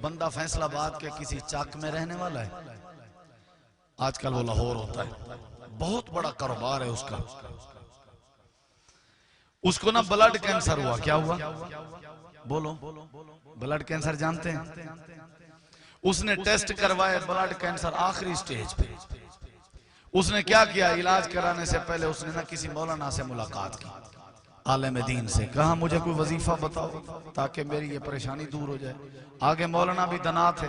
بندہ فیصلہ آباد کے کسی چاک میں رہنے والا ہے، آج کل وہ لاہور ہوتا ہے، بہت بڑا کاروبار ہے اس کا، اس کو نا بلڈ کینسر ہوا. کیا ہوا؟ بولو. بلڈ کینسر جانتے ہیں؟ اس نے ٹیسٹ کروائے بلڈ کینسر آخری سٹیج پہ. اس نے کیا کیا؟ علاج کرانے سے پہلے اس نے نا کسی مولانا سے ملاقات کی، عالم دین سے. کہا مجھے کوئی وظیفہ بتاؤ تاکہ میری یہ پریشانی دور ہو جائے. آگے مولانا بھی دنا تھے.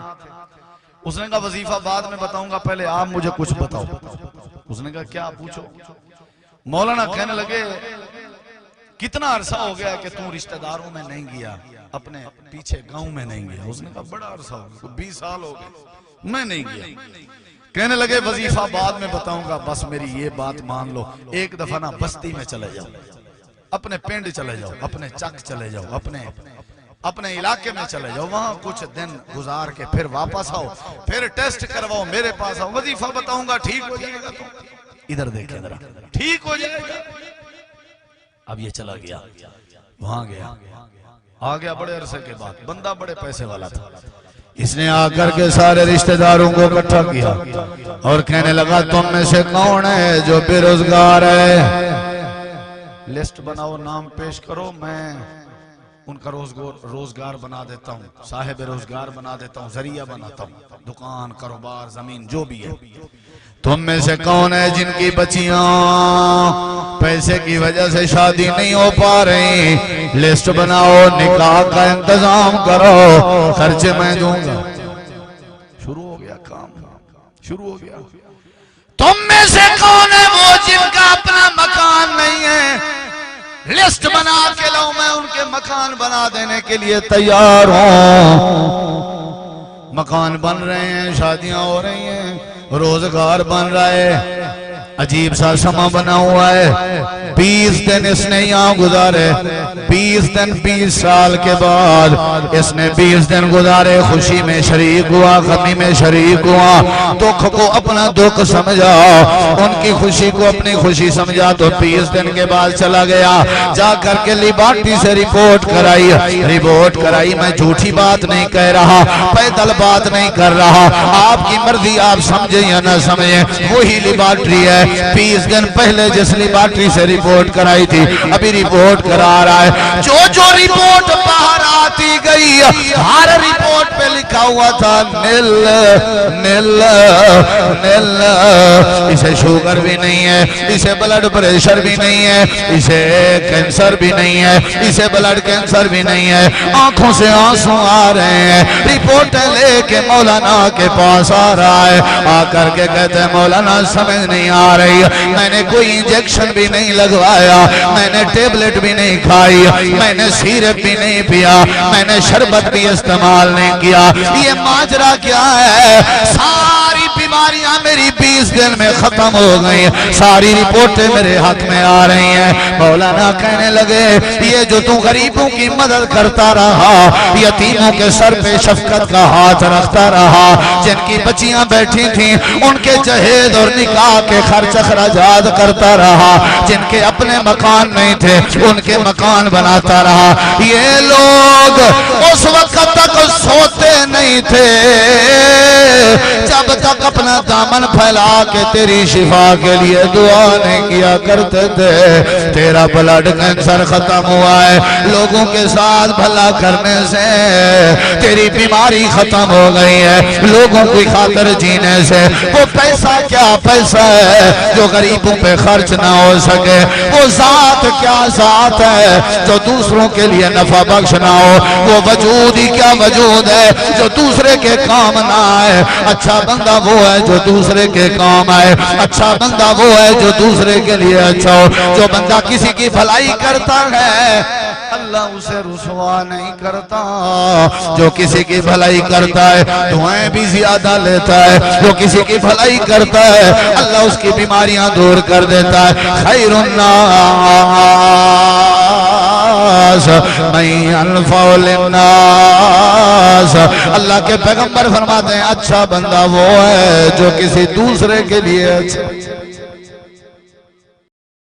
اس نے کہا وظیفہ بعد میں بتاؤں گا، پہلے آپ مجھے کچھ بتاؤ. اس نے کہا کیا؟ پوچھو. مولانا کہنے لگے کتنا عرصہ ہو گیا کہ تم رشتہ داروں میں نہیں گیا، اپنے پیچھے گاؤں میں نہیں گیا؟ اس نے کہا بڑا عرصہ ہو گیا، 20 سال ہو گئے میں نہیں گیا. کہنے لگے وظیفہ بعد میں بتاؤں گا، بس میری یہ بات مان لو، ایک دفعہ نا بستی میں چلے جاؤ، اپنے پنڈ چلے جاؤ، اپنے چک چلے جاؤ، اپنے علاقے میں چلے جاؤ، وہاں کچھ دن گزار کے پھر واپس آؤ، پھر ٹیسٹ کرواؤ، میرے پاس آؤ، وظیفہ بتاؤں گا، ٹھیک ہو جائے گا. تو ادھر دیکھیں ذرا، ٹھیک ہو جائے گا. اب یہ چلا گیا، وہاں گیا، آ گیا بڑے عرصے کے بعد. بندہ بڑے پیسے والا تھا. اس نے آ کر کے سارے رشتہ داروں کو اکٹھا کیا اور کہنے لگا تم میں سے کون ہے جو بے روزگار ہے؟ لسٹ بناؤ، نام پیش کرو، میں ان کا روزگار بنا دیتا ہوں، صاحب روزگار بنا دیتا ہوں، ذریعہ بناتا ہوں، دکان، کاروبار، زمین جو بھی ہے. تم میں سے کون ہے جن کی بچیاں پیسے کی وجہ سے شادی نہیں ہو پا رہی؟ لسٹ بناؤ، نکاح کا انتظام کرو، خرچے میں دوں گا. شروع ہو گیا کام، شروع ہو گیا. تم میں سے کون ہے وہ جن کا اپنا مکان نہیں ہے؟ لسٹ بنا کے لاؤ، میں ان کے مکان بنا دینے کے لیے تیار ہوں. مکان بن رہے ہیں، شادیاں ہو رہی ہیں، روزگار بن رہا ہے. عجیب سا سما بنا ہوا ہے. 20 دن اس نے یہاں گزارے، 20 دن 20 سال کے بعد اس نے 20 دن گزارے. خوشی میں شریک ہوا، غمی میں شریک ہوا، دکھ کو اپنا دکھ سمجھا، ان کی خوشی کو اپنی خوشی سمجھا. تو 20 دن کے بعد چلا گیا، جا کر کے لیبارٹری سے رپورٹ کرائی. میں جھوٹی بات نہیں کہہ رہا، پیدل بات نہیں کر رہا، آپ کی مرضی، آپ سمجھیں یا نہ سمجھیں، وہی لیبارٹری ہے 20 دن پہلے جس لیبارٹری سے رپورٹ کرائی تھی، ابھی رپورٹ کرا رہا ہے. جو رپورٹ باہر آتی گئی، ہر رپورٹ پہ لکھا ہوا تھا نل نل نل. اسے شوگر بھی نہیں ہے، اسے بلڈ پریشر بھی نہیں ہے، اسے کینسر بھی نہیں ہے، اسے بلڈ کینسر بھی نہیں ہے. آنکھوں سے آنسو آ رہے ہیں. رپورٹیں لے کے مولانا کے پاس آ رہا ہے. آ کر کے کہتے ہیں مولانا سمجھ نہیں آ رہی، میں نے کوئی انجیکشن بھی نہیں لگوایا، میں نے ٹیبلٹ بھی نہیں کھائی، میں نے سیرپ بھی نہیں پیا، میں نے شربت بھی استعمال نہیں کیا. یہ ماجرا کیا ہے؟ ساری بیماریاں میری 20 دن میں ختم ہو گئی، ساری رپورٹیں میرے حق میں آ رہی ہیں. مولانا کہنے لگے یہ جو تو غریبوں کی مدد کرتا رہا، یتیموں کے سر پہ شفقت کا ہاتھ رکھتا رہا، جن کی بچیاں بیٹھی تھیں ان کے جہیز اور نکاح کے خرچ اخراجات کرتا رہا، جن کے اپنے مکان نہیں تھے ان کے مکان بناتا رہا. یہ لوگ اس وقت تک سوتے نہیں تھے جب تک اپنا دامن پھیلا کے تیری شفا کے لیے دعا نہیں کیا کرتے تھے. تیرا بلڈ کینسر ختم ہوا ہے، لوگوں کے ساتھ بھلا کرنے سے تیری بیماری ختم ہو گئی ہے، لوگوں کی خاطر جینے سے. وہ پیسہ کیا پیسہ ہے جو غریبوں پہ خرچ نہ ہو سکے، وہ ذات کیا ذات ہے جو دوسروں کے لیے نفع بخش نہ ہو، وہ وجود ہی کیا وجود ہے جو دوسرے کے کام نہ آئے. اچھا بندہ وہ ہے جو دوسرے کے کام آئے، اچھا بندہ وہ ہے جو دوسرے کے لیے اچھا ہو. جو بندہ کسی کی بھلائی کرتا ہے اللہ اسے رسوا نہیں کرتا، جو کسی کی بھلائی کرتا ہے دعائیں بھی زیادہ لیتا ہے، جو کسی کی بھلائی کرتا ہے اللہ اس کی بیماریاں دور کر دیتا ہے. خیر الناس من ينفع للناس. اللہ کے پیغمبر فرماتے ہیں اچھا بندہ وہ ہے جو کسی دوسرے کے لیے اچھا